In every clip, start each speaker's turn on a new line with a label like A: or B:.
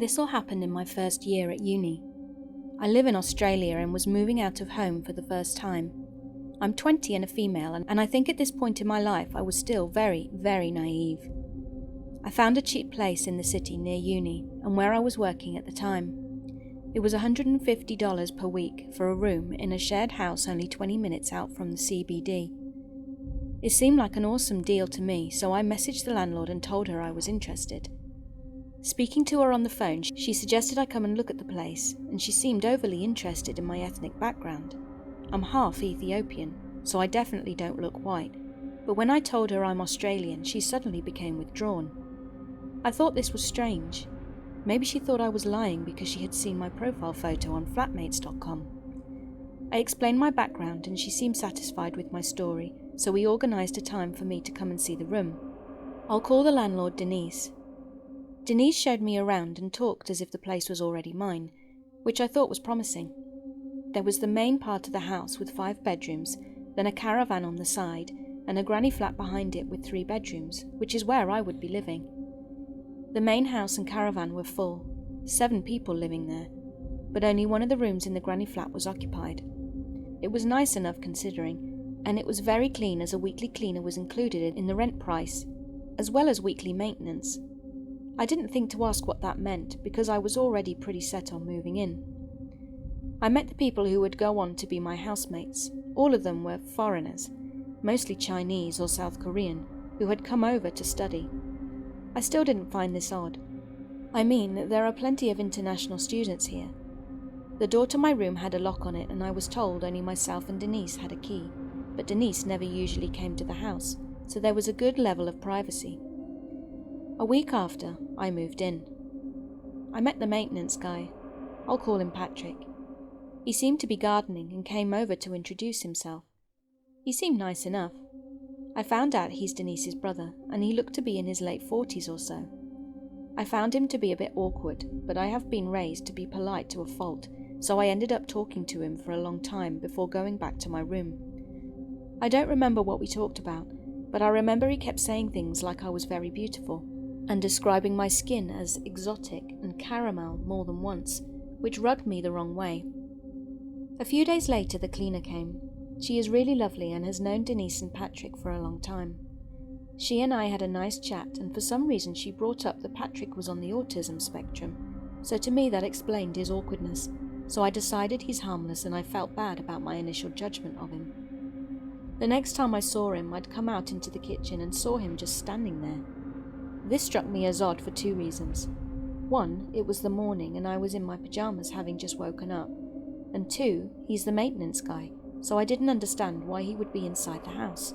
A: This all happened in my first year at uni. I live in Australia and was moving out of home for the first time. I'm 20 and a female, and I think at this point in my life I was still very, very naive. I found a cheap place in the city near uni and where I was working at the time. It was $150 per week for a room in a shared house only 20 minutes out from the CBD. It seemed like an awesome deal to me, so I messaged the landlord and told her I was interested. Speaking to her on the phone, she suggested I come and look at the place, and she seemed overly interested in my ethnic background. I'm half Ethiopian, so I definitely don't look white, but when I told her I'm Australian, she suddenly became withdrawn. I thought this was strange. Maybe she thought I was lying because she had seen my profile photo on flatmates.com. I explained my background and she seemed satisfied with my story, so we organised a time for me to come and see the room. I'll call the landlord Denise. Denise showed me around and talked as if the place was already mine, which I thought was promising. There was the main part of the house with 5 bedrooms, then a caravan on the side, and a granny flat behind it with 3 bedrooms, which is where I would be living. The main house and caravan were full, 7 people living there, but only one of the rooms in the granny flat was occupied. It was nice enough considering, and it was very clean as a weekly cleaner was included in the rent price, as well as weekly maintenance. I didn't think to ask what that meant because I was already pretty set on moving in. I met the people who would go on to be my housemates. All of them were foreigners, mostly Chinese or South Korean, who had come over to study. I still didn't find this odd. I mean, there are plenty of international students here. The door to my room had a lock on it and I was told only myself and Denise had a key, but Denise never usually came to the house, so there was a good level of privacy. A week after, I moved in. I met the maintenance guy. I'll call him Patrick. He seemed to be gardening and came over to introduce himself. He seemed nice enough. I found out he's Denise's brother, and he looked to be in his late 40s or so. I found him to be a bit awkward, but I have been raised to be polite to a fault, so I ended up talking to him for a long time before going back to my room. I don't remember what we talked about, but I remember he kept saying things like I was very beautiful, and describing my skin as exotic and caramel more than once, which rubbed me the wrong way. A few days later the cleaner came. She is really lovely and has known Denise and Patrick for a long time. She and I had a nice chat, and for some reason she brought up that Patrick was on the autism spectrum, so to me that explained his awkwardness, so I decided he's harmless and I felt bad about my initial judgment of him. The next time I saw him, I'd come out into the kitchen and saw him just standing there. This struck me as odd for 2 reasons. 1, it was the morning and I was in my pyjamas having just woken up, and 2, he's the maintenance guy, so I didn't understand why he would be inside the house.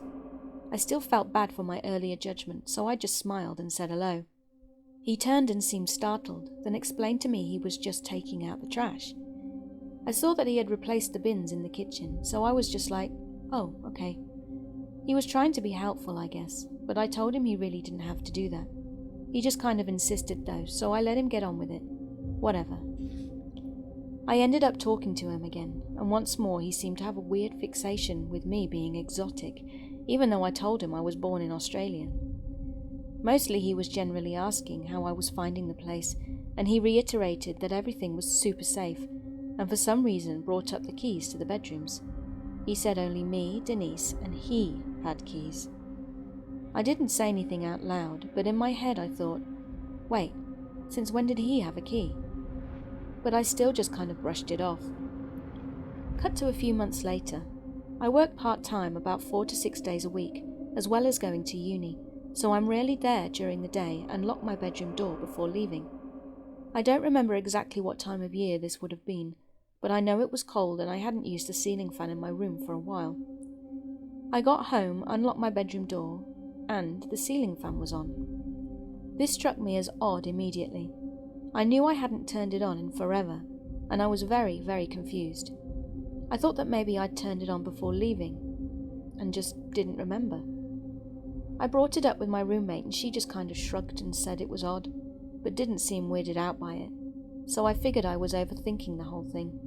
A: I still felt bad for my earlier judgment, so I just smiled and said hello. He turned and seemed startled, then explained to me he was just taking out the trash. I saw that he had replaced the bins in the kitchen, so I was just like, oh, okay. He was trying to be helpful, I guess, but I told him he really didn't have to do that. He just kind of insisted though, so I let him get on with it. Whatever. I ended up talking to him again, and once more he seemed to have a weird fixation with me being exotic, even though I told him I was born in Australia. Mostly he was generally asking how I was finding the place, and he reiterated that everything was super safe, and for some reason brought up the keys to the bedrooms. He said only me, Denise, and he had keys. I didn't say anything out loud, but in my head I thought, wait, since when did he have a key? But I still just kind of brushed it off. Cut to a few months later. I work part-time about 4 to 6 days a week, as well as going to uni, so I'm rarely there during the day and lock my bedroom door before leaving. I don't remember exactly what time of year this would have been, but I know it was cold and I hadn't used the ceiling fan in my room for a while. I got home, unlocked my bedroom door, and the ceiling fan was on. This struck me as odd immediately. I knew I hadn't turned it on in forever, and I was very, very confused. I thought that maybe I'd turned it on before leaving, and just didn't remember. I brought it up with my roommate and she just kind of shrugged and said it was odd, but didn't seem weirded out by it, so I figured I was overthinking the whole thing.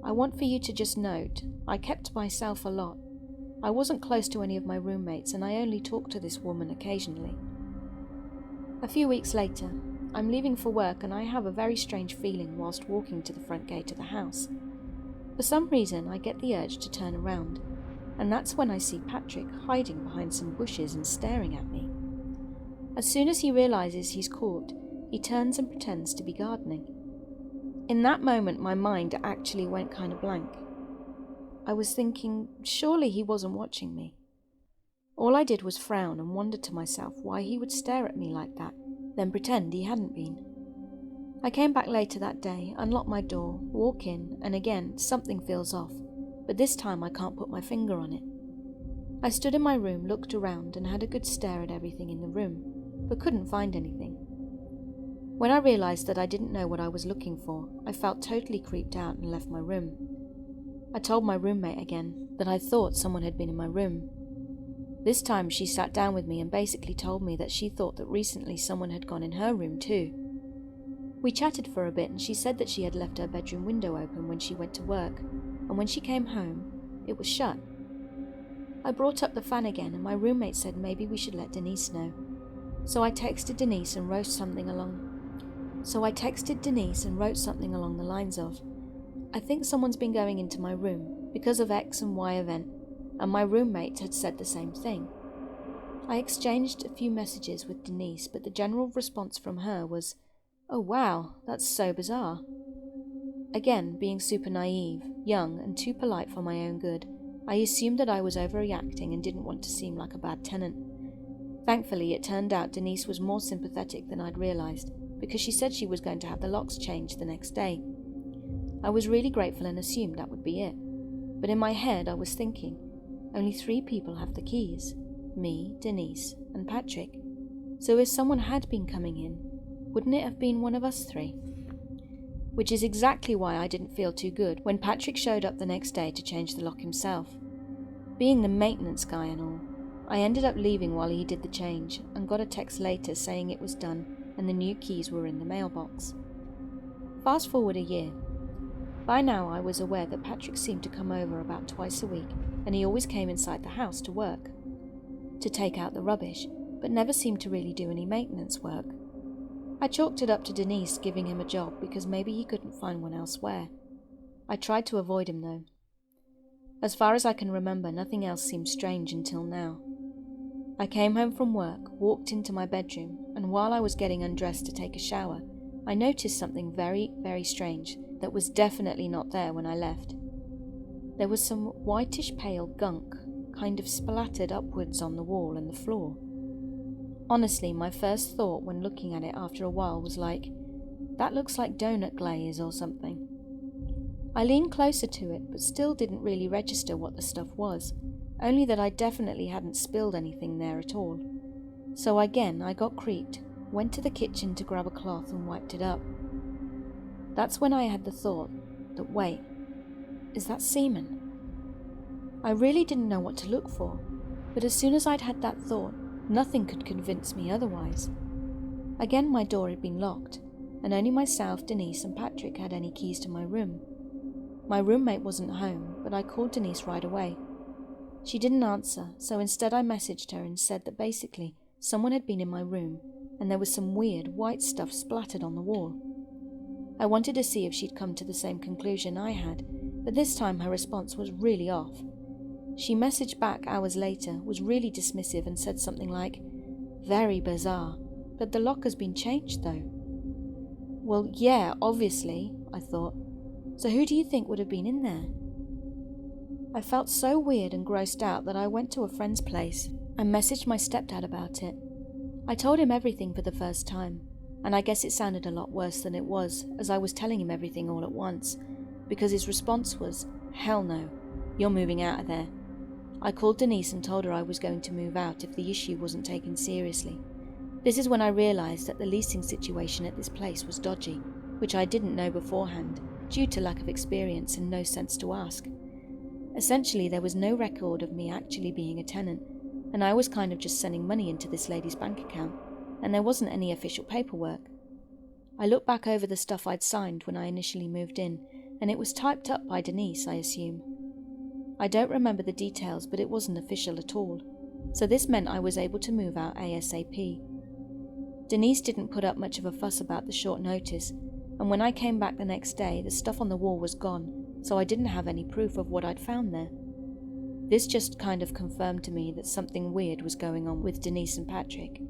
A: I want for you to just note, I kept to myself a lot. I wasn't close to any of my roommates and I only talked to this woman occasionally. A few weeks later, I'm leaving for work and I have a very strange feeling whilst walking to the front gate of the house. For some reason, I get the urge to turn around, and that's when I see Patrick hiding behind some bushes and staring at me. As soon as he realises he's caught, he turns and pretends to be gardening. In that moment, my mind actually went kind of blank. I was thinking, surely he wasn't watching me. All I did was frown and wonder to myself why he would stare at me like that, then pretend he hadn't been. I came back later that day, unlock my door, walk in, and again, something feels off, but this time I can't put my finger on it. I stood in my room, looked around, and had a good stare at everything in the room, but couldn't find anything. When I realised that I didn't know what I was looking for, I felt totally creeped out and left my room. I told my roommate again that I thought someone had been in my room. This time she sat down with me and basically told me that she thought that recently someone had gone in her room too. We chatted for a bit and she said that she had left her bedroom window open when she went to work, and when she came home, it was shut. I brought up the fan again and my roommate said maybe we should let Denise know. So I texted Denise and wrote something along the lines of, I think someone's been going into my room because of X and Y event, and my roommate had said the same thing. I exchanged a few messages with Denise, but the general response from her was, oh wow, that's so bizarre. Again, being super naive, young, and too polite for my own good, I assumed that I was overreacting and didn't want to seem like a bad tenant. Thankfully, it turned out Denise was more sympathetic than I'd realised, because she said she was going to have the locks changed the next day. I was really grateful and assumed that would be it. But in my head, I was thinking, only 3 people have the keys. Me, Denise, and Patrick. So if someone had been coming in, wouldn't it have been one of us 3? Which is exactly why I didn't feel too good when Patrick showed up the next day to change the lock himself. Being the maintenance guy and all, I ended up leaving while he did the change and got a text later saying it was done and the new keys were in the mailbox. Fast forward a year. By now I was aware that Patrick seemed to come over about twice a week, and he always came inside the house to work, to take out the rubbish, but never seemed to really do any maintenance work. I chalked it up to Denise giving him a job because maybe he couldn't find one elsewhere. I tried to avoid him though. As far as I can remember, nothing else seemed strange until now. I came home from work, walked into my bedroom, and while I was getting undressed to take a shower, I noticed something very, very strange that was definitely not there when I left. There was some whitish pale gunk, kind of splattered upwards on the wall and the floor. Honestly, my first thought when looking at it after a while was like, that looks like donut glaze or something. I leaned closer to it, but still didn't really register what the stuff was, only that I definitely hadn't spilled anything there at all. So again, I got creeped, went to the kitchen to grab a cloth and wiped it up. That's when I had the thought that, wait, is that semen? I really didn't know what to look for, but as soon as I'd had that thought, nothing could convince me otherwise. Again, my door had been locked, and only myself, Denise, and Patrick had any keys to my room. My roommate wasn't home, but I called Denise right away. She didn't answer, so instead I messaged her and said that basically someone had been in my room, and there was some weird white stuff splattered on the wall. I wanted to see if she'd come to the same conclusion I had, but this time her response was really off. She messaged back hours later, was really dismissive and said something like, very bizarre, but the lock has been changed though. Well, yeah, obviously, I thought. So who do you think would have been in there? I felt so weird and grossed out that I went to a friend's place and messaged my stepdad about it. I told him everything for the first time, and I guess it sounded a lot worse than it was, as I was telling him everything all at once, because his response was, hell no, you're moving out of there. I called Denise and told her I was going to move out if the issue wasn't taken seriously. This is when I realised that the leasing situation at this place was dodgy, which I didn't know beforehand, due to lack of experience and no sense to ask. Essentially, there was no record of me actually being a tenant, and I was kind of just sending money into this lady's bank account, and there wasn't any official paperwork. I looked back over the stuff I'd signed when I initially moved in, and it was typed up by Denise, I assume. I don't remember the details, but it wasn't official at all, so this meant I was able to move out ASAP. Denise didn't put up much of a fuss about the short notice, and when I came back the next day, the stuff on the wall was gone, so I didn't have any proof of what I'd found there. This just kind of confirmed to me that something weird was going on with Denise and Patrick.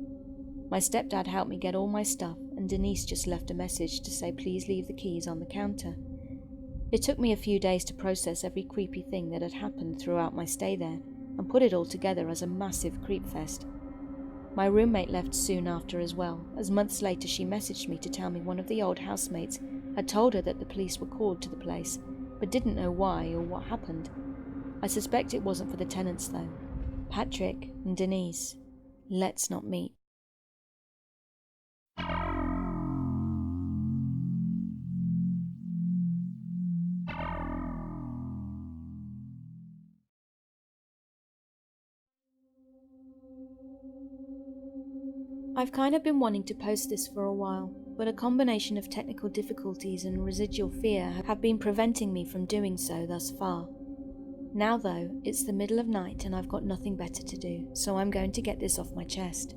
A: My stepdad helped me get all my stuff, and Denise just left a message to say please leave the keys on the counter. It took me a few days to process every creepy thing that had happened throughout my stay there, and put it all together as a massive creep fest. My roommate left soon after as well, as months later she messaged me to tell me one of the old housemates had told her that the police were called to the place, but didn't know why or what happened. I suspect it wasn't for the tenants though. Patrick and Denise, let's not meet. I've kind of been wanting to post this for a while, but a combination of technical difficulties and residual fear have been preventing me from doing so thus far. Now though, it's the middle of night and I've got nothing better to do, so I'm going to get this off my chest.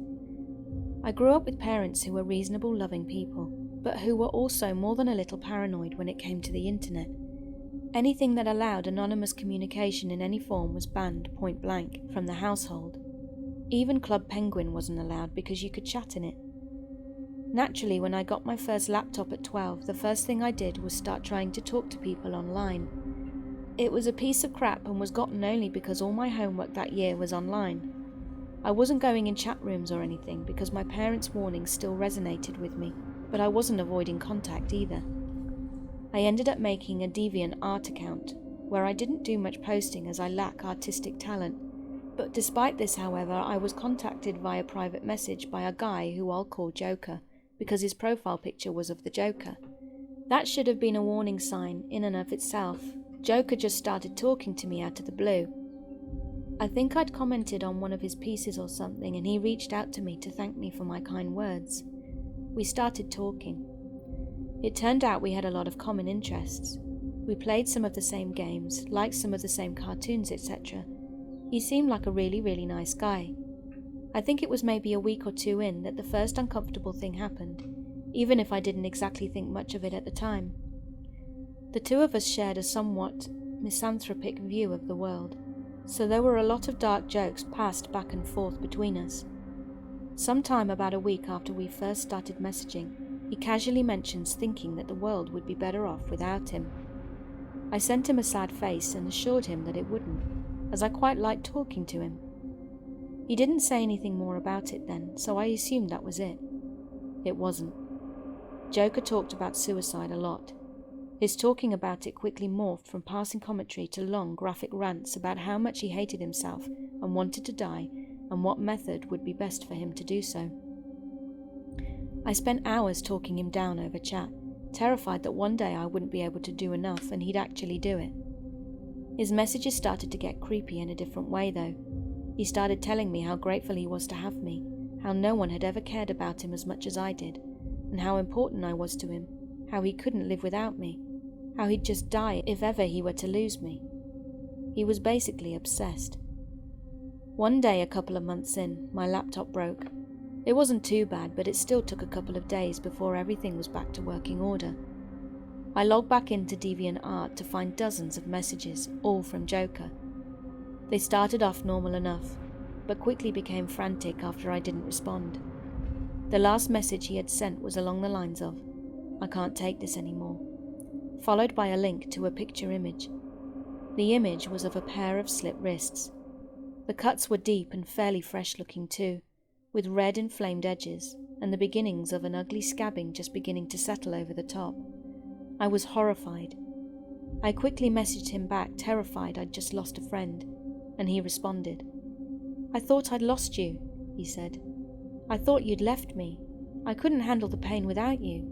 A: I grew up with parents who were reasonable, loving people, but who were also more than a little paranoid when it came to the internet. Anything that allowed anonymous communication in any form was banned point blank from the household. Even Club Penguin wasn't allowed because you could chat in it. Naturally, when I got my first laptop at 12, the first thing I did was start trying to talk to people online. It was a piece of crap and was gotten only because all my homework that year was online. I wasn't going in chat rooms or anything because my parents' warnings still resonated with me, but I wasn't avoiding contact either. I ended up making a DeviantArt account, where I didn't do much posting as I lack artistic talent. But despite this, however, I was contacted via private message by a guy who I'll call Joker, because his profile picture was of the Joker. That should have been a warning sign in and of itself. Joker just started talking to me out of the blue. I think I'd commented on one of his pieces or something, and he reached out to me to thank me for my kind words. We started talking. It turned out we had a lot of common interests. We played some of the same games, liked some of the same cartoons, etc. He seemed like a really nice guy. I think it was maybe a week or two in that the first uncomfortable thing happened, even if I didn't exactly think much of it at the time. The two of us shared a somewhat misanthropic view of the world, so there were a lot of dark jokes passed back and forth between us. Sometime about a week after we first started messaging, he casually mentions thinking that the world would be better off without him. I sent him a sad face and assured him that it wouldn't, as I quite liked talking to him. He didn't say anything more about it then, so I assumed that was it. It wasn't. Joker talked about suicide a lot. His talking about it quickly morphed from passing commentary to long, graphic rants about how much he hated himself and wanted to die, and what method would be best for him to do so. I spent hours talking him down over chat, terrified that one day I wouldn't be able to do enough and he'd actually do it. His messages started to get creepy in a different way though. He started telling me how grateful he was to have me, how no one had ever cared about him as much as I did, and how important I was to him, how he couldn't live without me, how he'd just die if ever he were to lose me. He was basically obsessed. One day, a couple of months in, my laptop broke. It wasn't too bad, but it still took a couple of days before everything was back to working order. I logged back into DeviantArt to find dozens of messages, all from Joker. They started off normal enough, but quickly became frantic after I didn't respond. The last message he had sent was along the lines of, "I can't take this anymore," followed by a link to a picture image. The image was of a pair of slit wrists. The cuts were deep and fairly fresh looking too, with red inflamed edges, and the beginnings of an ugly scabbing just beginning to settle over the top. I was horrified. I quickly messaged him back, terrified I'd just lost a friend, and he responded. "I thought I'd lost you," he said. "I thought you'd left me. I couldn't handle the pain without you.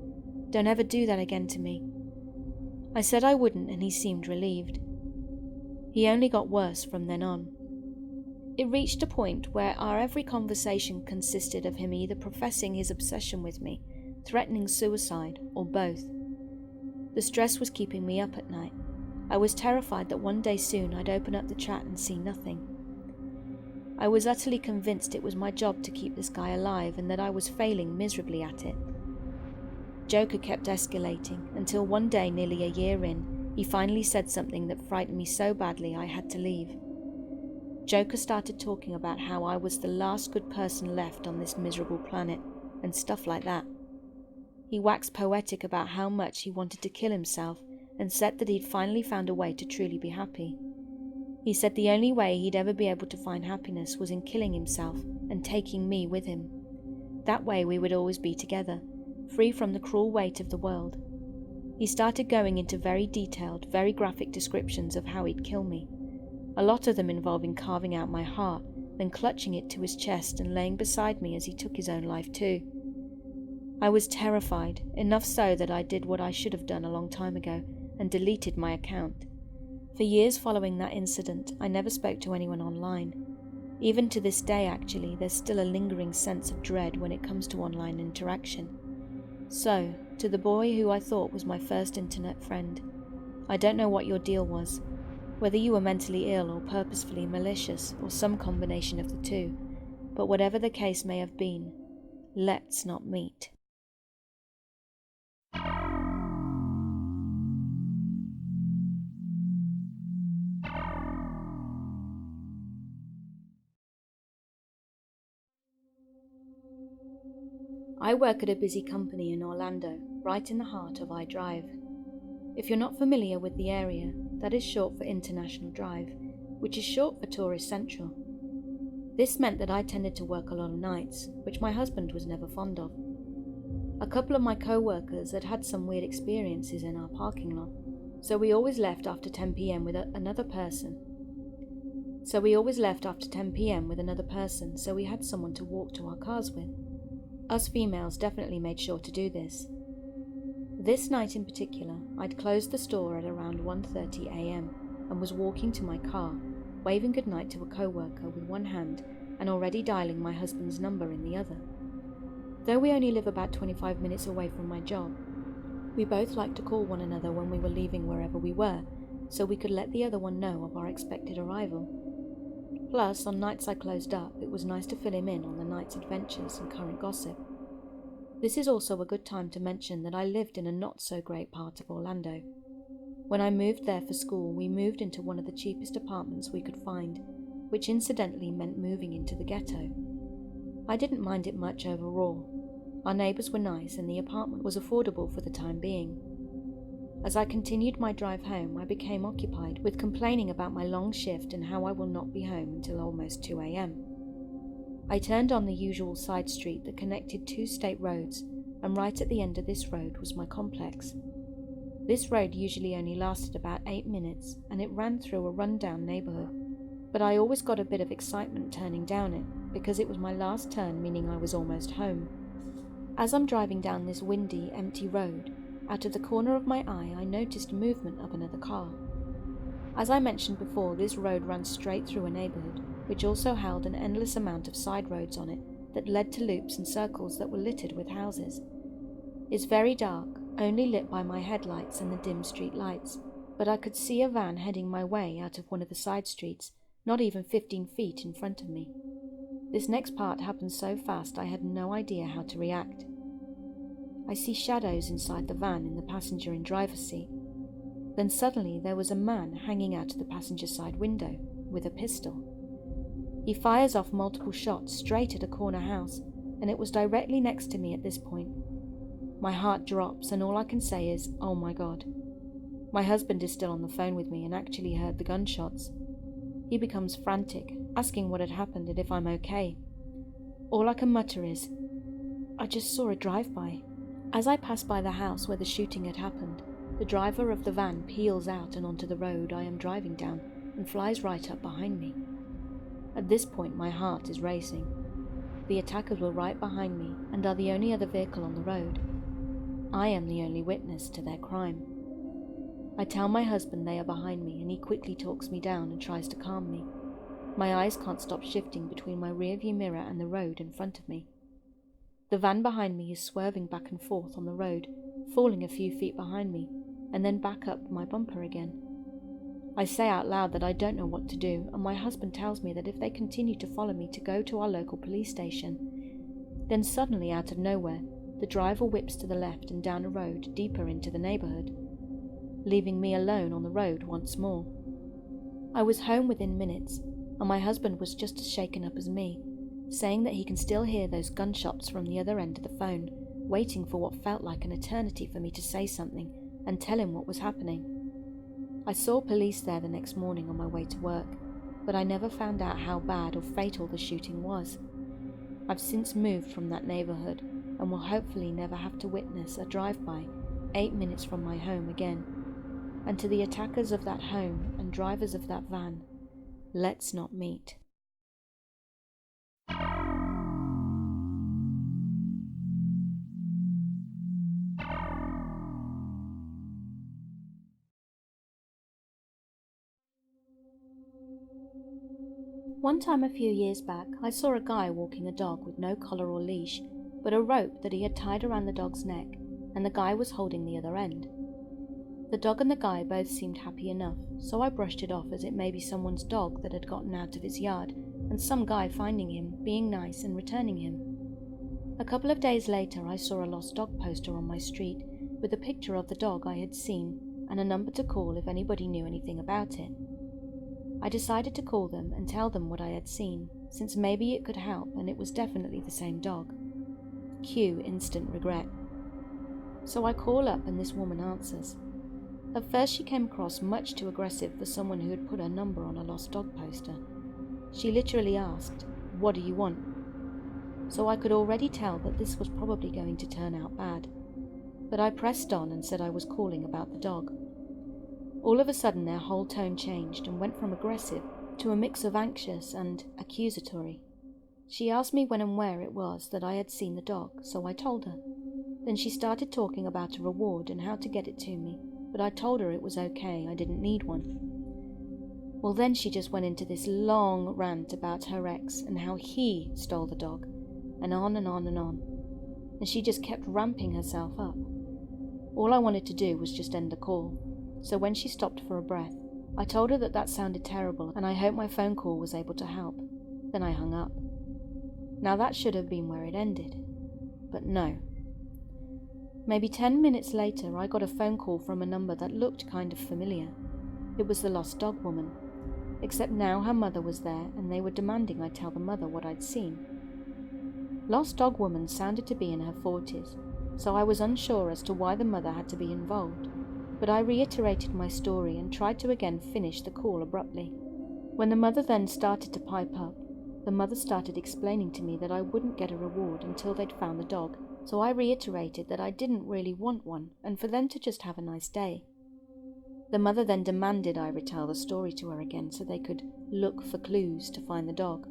A: Don't ever do that again to me." I said I wouldn't, and he seemed relieved. He only got worse from then on. It reached a point where our every conversation consisted of him either professing his obsession with me, threatening suicide, or both. The stress was keeping me up at night. I was terrified that one day soon I'd open up the chat and see nothing. I was utterly convinced it was my job to keep this guy alive and that I was failing miserably at it. Joker kept escalating until one day, nearly a year in, he finally said something that frightened me so badly I had to leave. Joker started talking about how I was the last good person left on this miserable planet and stuff like that. He waxed poetic about how much he wanted to kill himself and said that he'd finally found a way to truly be happy. He said the only way he'd ever be able to find happiness was in killing himself and taking me with him. That way we would always be together, free from the cruel weight of the world. He started going into very detailed, very graphic descriptions of how he'd kill me, a lot of them involving carving out my heart, then clutching it to his chest and laying beside me as he took his own life too. I was terrified, enough so that I did what I should have done a long time ago and deleted my account. For years following that incident, I never spoke to anyone online. Even to this day, actually, there's still a lingering sense of dread when it comes to online interaction. So, to the boy who I thought was my first internet friend, I don't know what your deal was, whether you were mentally ill or purposefully malicious or some combination of the two, but whatever the case may have been, let's not meet. I work at a busy company in Orlando, right in the heart of I-Drive. If you're not familiar with the area, that is short for International Drive, which is short for Tourist Central. This meant that I tended to work a lot of nights, which my husband was never fond of. A couple of my co-workers had had some weird experiences in our parking lot, so we always left after 10 p.m. with another person. So we had someone to walk to our cars with. Us females definitely made sure to do this. This night in particular, I'd closed the store at around 1:30 a.m. and was walking to my car, waving goodnight to a co-worker with one hand and already dialing my husband's number in the other. Though we only live about 25 minutes away from my job, we both liked to call one another when we were leaving wherever we were, so we could let the other one know of our expected arrival. Plus, on nights I closed up, it was nice to fill him in on the night's adventures and current gossip. This is also a good time to mention that I lived in a not-so-great part of Orlando. When I moved there for school, we moved into one of the cheapest apartments we could find, which incidentally meant moving into the ghetto. I didn't mind it much overall. Our neighbours were nice and the apartment was affordable for the time being. As I continued my drive home, I became occupied with complaining about my long shift and how I will not be home until almost 2 a.m. I turned on the usual side street that connected two state roads, and right at the end of this road was my complex. This road usually only lasted about 8 minutes, and it ran through a run-down neighbourhood, but I always got a bit of excitement turning down it, because it was my last turn, meaning I was almost home. As I'm driving down this windy, empty road, out of the corner of my eye I noticed movement of another car. As I mentioned before, this road ran straight through a neighbourhood, which also held an endless amount of side roads on it that led to loops and circles that were littered with houses. It's very dark, only lit by my headlights and the dim street lights, but I could see a van heading my way out of one of the side streets, not even 15 feet in front of me. This next part happened so fast I had no idea how to react. I see shadows inside the van in the passenger and driver's seat. Then suddenly there was a man hanging out of the passenger side window with a pistol. He fires off multiple shots straight at a corner house, and it was directly next to me at this point. My heart drops and all I can say is, oh my God. My husband is still on the phone with me and actually heard the gunshots. He becomes frantic, asking what had happened and if I'm okay. All I can mutter is, I just saw a drive-by. As I pass by the house where the shooting had happened, the driver of the van peels out and onto the road I am driving down and flies right up behind me. At this point my heart is racing. The attackers were right behind me and are the only other vehicle on the road. I am the only witness to their crime. I tell my husband they are behind me and he quickly talks me down and tries to calm me. My eyes can't stop shifting between my rearview mirror and the road in front of me. The van behind me is swerving back and forth on the road, falling a few feet behind me, and then back up my bumper again. I say out loud that I don't know what to do, and my husband tells me that if they continue to follow me, to go to our local police station. Then suddenly, out of nowhere, the driver whips to the left and down a road deeper into the neighbourhood, leaving me alone on the road once more. I was home within minutes, and my husband was just as shaken up as me, saying that he can still hear those gunshots from the other end of the phone, waiting for what felt like an eternity for me to say something and tell him what was happening. I saw police there the next morning on my way to work, but I never found out how bad or fatal the shooting was. I've since moved from that neighbourhood and will hopefully never have to witness a drive-by 8 minutes from my home again. And to the attackers of that home and drivers of that van, let's not meet. One time a few years back, I saw a guy walking a dog with no collar or leash, but a rope that he had tied around the dog's neck, and the guy was holding the other end. The dog and the guy both seemed happy enough, so I brushed it off as it may be someone's dog that had gotten out of his yard, and some guy finding him, being nice and returning him. A couple of days later, I saw a lost dog poster on my street with a picture of the dog I had seen and a number to call if anybody knew anything about it. I decided to call them and tell them what I had seen, since maybe it could help and it was definitely the same dog. Cue instant regret. So I call up and this woman answers. At first she came across much too aggressive for someone who had put her number on a lost dog poster. She literally asked, "What do you want?" So I could already tell that this was probably going to turn out bad. But I pressed on and said I was calling about the dog. All of a sudden their whole tone changed and went from aggressive to a mix of anxious and accusatory. She asked me when and where it was that I had seen the dog, so I told her. Then she started talking about a reward and how to get it to me, but I told her it was okay, I didn't need one. Well, then she just went into this long rant about her ex and how he stole the dog, and on and on and on. And she just kept ramping herself up. All I wanted to do was just end the call. So when she stopped for a breath, I told her that sounded terrible and I hoped my phone call was able to help. Then I hung up. Now that should have been where it ended. But no. Maybe 10 minutes later, I got a phone call from a number that looked kind of familiar. It was the lost dog woman. Except now her mother was there and they were demanding I tell the mother what I'd seen. Lost dog woman sounded to be in her 40s, so I was unsure as to why the mother had to be involved. But I reiterated my story and tried to again finish the call abruptly. When the mother then started to pipe up, the mother started explaining to me that I wouldn't get a reward until they'd found the dog, so I reiterated that I didn't really want one and for them to just have a nice day. The mother then demanded I retell the story to her again so they could look for clues to find the dog.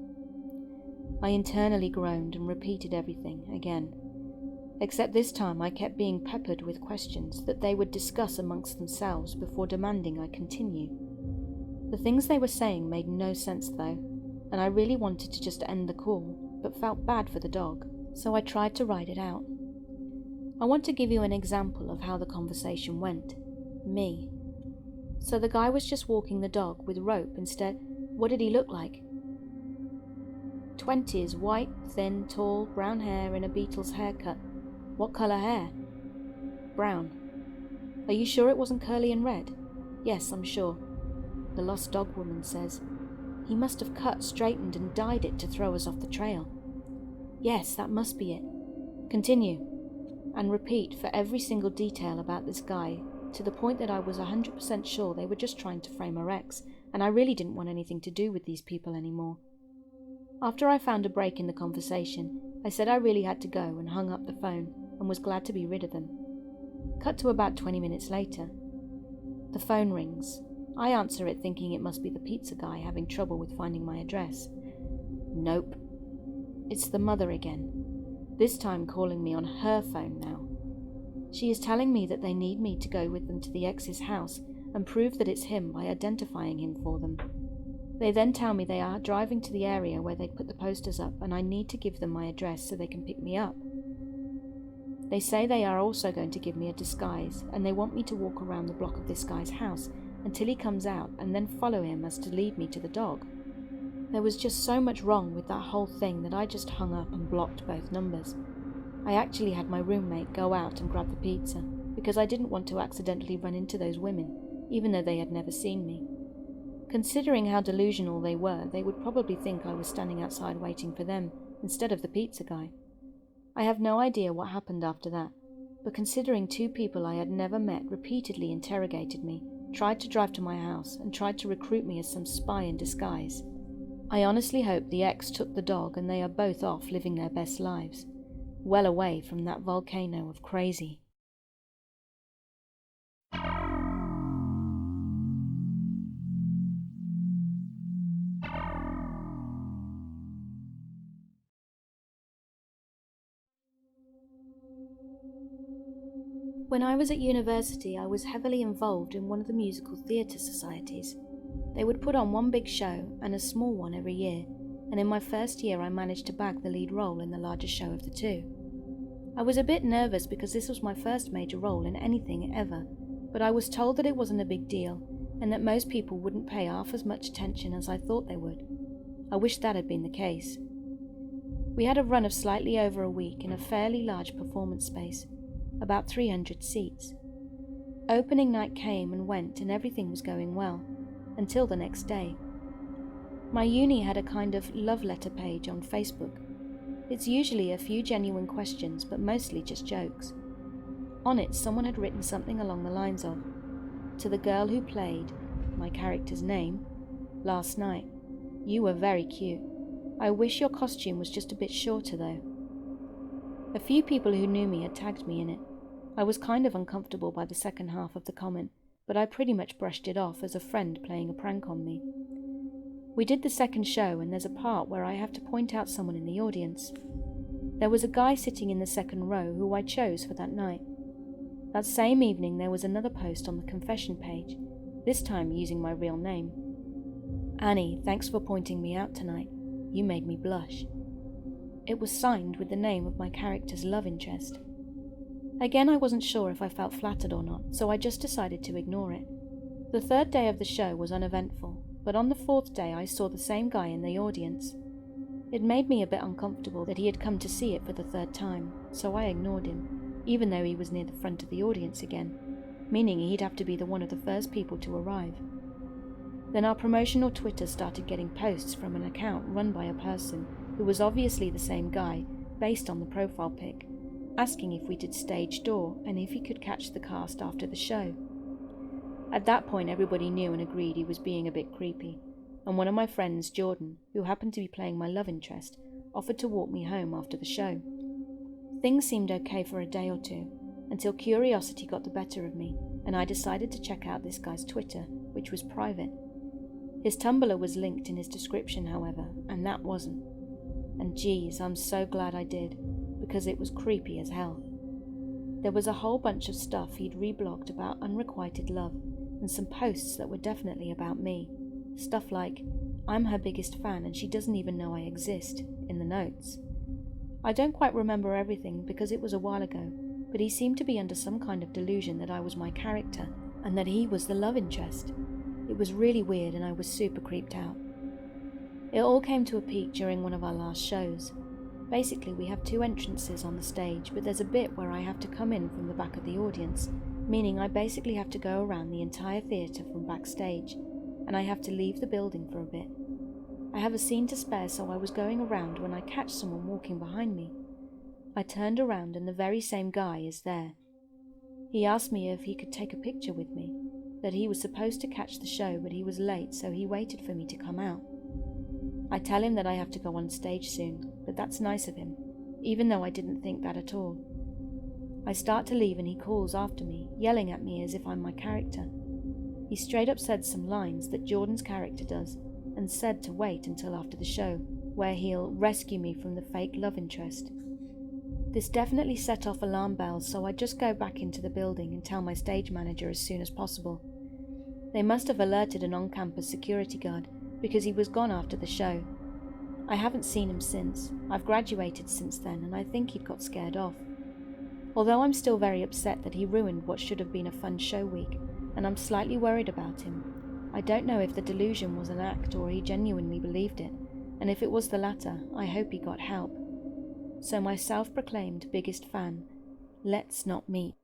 A: I internally groaned and repeated everything again. Except this time I kept being peppered with questions that they would discuss amongst themselves before demanding I continue. The things they were saying made no sense though, and I really wanted to just end the call, but felt bad for the dog, so I tried to write it out. I want to give you an example of how the conversation went. Me. So the guy was just walking the dog with rope instead. What did he look like? 20s, white, thin, tall, brown hair in a Beatles haircut. What colour hair? Brown. Are you sure it wasn't curly and red? Yes, I'm sure. The lost dog woman says, he must have cut, straightened and dyed it to throw us off the trail. Yes, that must be it. Continue. And repeat for every single detail about this guy, to the point that I was 100% sure they were just trying to frame her ex, and I really didn't want anything to do with these people anymore. After I found a break in the conversation, I said I really had to go and hung up the phone and was glad to be rid of them. Cut to about 20 minutes later. The phone rings. I answer it thinking it must be the pizza guy having trouble with finding my address. Nope. It's the mother again, this time calling me on her phone now. She is telling me that they need me to go with them to the ex's house and prove that it's him by identifying him for them. They then tell me they are driving to the area where they put the posters up and I need to give them my address so they can pick me up. They say they are also going to give me a disguise and they want me to walk around the block of this guy's house until he comes out and then follow him as to lead me to the dog. There was just so much wrong with that whole thing that I just hung up and blocked both numbers. I actually had my roommate go out and grab the pizza because I didn't want to accidentally run into those women, even though they had never seen me. Considering how delusional they were, they would probably think I was standing outside waiting for them instead of the pizza guy. I have no idea what happened after that, but considering two people I had never met repeatedly interrogated me, tried to drive to my house, and tried to recruit me as some spy in disguise, I honestly hope the ex took the dog and they are both off living their best lives, well away from that volcano of crazy. When I was at university, I was heavily involved in one of the musical theatre societies. They would put on one big show and a small one every year, and in my first year I managed to bag the lead role in the largest show of the two. I was a bit nervous because this was my first major role in anything ever, but I was told that it wasn't a big deal and that most people wouldn't pay half as much attention as I thought they would. I wish that had been the case. We had a run of slightly over a week in a fairly large performance space, about 300 seats. Opening night came and went and everything was going well, until the next day. My uni had a kind of love letter page on Facebook. It's usually a few genuine questions, but mostly just jokes. On it, someone had written something along the lines of, "To the girl who played, my character's name, last night, you were very cute. I wish your costume was just a bit shorter though." A few people who knew me had tagged me in it. I was kind of uncomfortable by the second half of the comment, but I pretty much brushed it off as a friend playing a prank on me. We did the second show and there's a part where I have to point out someone in the audience. There was a guy sitting in the second row who I chose for that night. That same evening there was another post on the confession page, this time using my real name. "Annie, thanks for pointing me out tonight. You made me blush." It was signed with the name of my character's love interest. Again, I wasn't sure if I felt flattered or not, so I just decided to ignore it. The third day of the show was uneventful, but on the fourth day I saw the same guy in the audience. It made me a bit uncomfortable that he had come to see it for the third time, so I ignored him, even though he was near the front of the audience again, meaning he'd have to be one of the first people to arrive. Then our promotional Twitter started getting posts from an account run by a person who was obviously the same guy based on the profile pic, asking if we did stage door and if he could catch the cast after the show. At that point everybody knew and agreed he was being a bit creepy, and one of my friends, Jordan, who happened to be playing my love interest, offered to walk me home after the show. Things seemed okay for a day or two, until curiosity got the better of me, and I decided to check out this guy's Twitter, which was private. His Tumblr was linked in his description, however, and that wasn't. And geez, I'm so glad I did, because it was creepy as hell. There was a whole bunch of stuff he'd reblogged about unrequited love, and some posts that were definitely about me. Stuff like, "I'm her biggest fan and she doesn't even know I exist," in the notes. I don't quite remember everything because it was a while ago, but he seemed to be under some kind of delusion that I was my character, and that he was the love interest. It was really weird and I was super creeped out. It all came to a peak during one of our last shows. Basically, we have two entrances on the stage, but there's a bit where I have to come in from the back of the audience, meaning I basically have to go around the entire theatre from backstage, and I have to leave the building for a bit. I have a scene to spare, so I was going around when I catch someone walking behind me. I turned around and the very same guy is there. He asked me if he could take a picture with me, that he was supposed to catch the show but he was late, so he waited for me to come out. I tell him that I have to go on stage soon, but that's nice of him, even though I didn't think that at all. I start to leave and he calls after me, yelling at me as if I'm my character. He straight up said some lines that Jordan's character does, and said to wait until after the show, where he'll rescue me from the fake love interest. This definitely set off alarm bells, so I just go back into the building and tell my stage manager as soon as possible. They must have alerted an on-campus security guard, because he was gone after the show. I haven't seen him since. I've graduated since then, and I think he'd got scared off. Although I'm still very upset that he ruined what should have been a fun show week, and I'm slightly worried about him. I don't know if the delusion was an act or he genuinely believed it, and if it was the latter, I hope he got help. So my self-proclaimed biggest fan, let's not meet.